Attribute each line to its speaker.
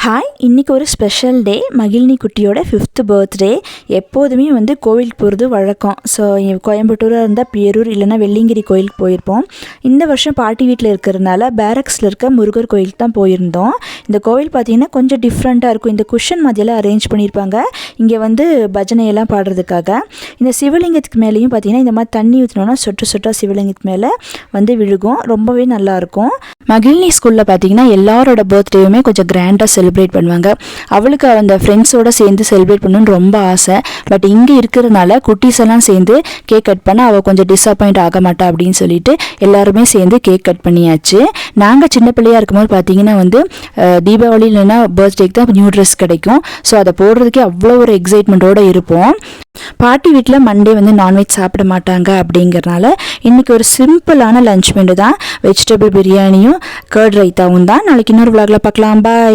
Speaker 1: Hi, இன்றைக்கி ஒரு special day. Magizhini குட்டியோட 5th பர்த்டே. எப்போதுமே வந்து கோவிலுக்கு போகிறது வழக்கம். ஸோ கோயம்புத்தூராக இருந்தால் பேரூர் இல்லைனா வெள்ளிங்கிரி கோயிலுக்கு போயிருப்போம். இந்த வருஷம் பாட்டி வீட்டில் இருக்கிறதுனால பேரக்ஸில் இருக்க முருகர் கோயிலுக்கு தான் போயிருந்தோம். இந்த கோவில் பார்த்திங்கன்னா கொஞ்சம் டிஃப்ரெண்ட்டாக இருக்கும். இந்த குஷன் மாதிரியெல்லாம் அரேஞ்ச் பண்ணியிருப்பாங்க இங்கே வந்து பஜனையெல்லாம் பாடுறதுக்காக. இந்த சிவலிங்கத்துக்கு மேலேயும் பார்த்திங்கன்னா இந்த மாதிரி தண்ணி ஊற்றினோன்னா சொட்டு சொட்டாக சிவலிங்கத்துக்கு மேலே வந்து விழுகும். ரொம்பவே நல்லாயிருக்கும். மகிழினி ஸ்கூலில் பார்த்திங்கன்னா எல்லாரோட பர்த்டேயுமே கொஞ்சம் கிராண்டாக செலிப்ரேட் பண்ணுவாங்க. அவளுக்கு அந்த ஃப்ரெண்ட்ஸோடு சேர்ந்து செலிப்ரேட் பண்ணணுன்னு ரொம்ப ஆசை. பட் இங்கே இருக்கிறதுனால குட்டீஸ் எல்லாம் சேர்ந்து கேக் கட் பண்ண அவள் கொஞ்சம் டிஸப்பாயிண்ட் ஆக மாட்டா அப்படின்னு சொல்லிட்டு எல்லாருமே சேர்ந்து கேக் கட் பண்ணியாச்சு. நாங்கள் சின்ன பிள்ளையாக இருக்கும்போது பார்த்தீங்கன்னா வந்து தீபாவளி இல்லைன்னா பர்த்டேக்கு தான் நியூ ட்ரெஸ் கிடைக்கும். ஸோ அதை போடுறதுக்கே அவ்வளோ ஒரு எக்ஸைட்மெண்ட்டோடு இருப்போம். பாட்டி வீட்டில் மண்டே வந்து நான்வெஜ் சாப்பிட மாட்டாங்க அப்படிங்கிறனால இன்றைக்கி ஒரு சிம்பிளான லஞ்ச் மெனு தான். வெஜிடபிள் பிரியாணியும் கர்ட் ரைத்தாவும் தான். நாளைக்கு இன்னொரு விளாகில் பார்க்கலாம். பாய்.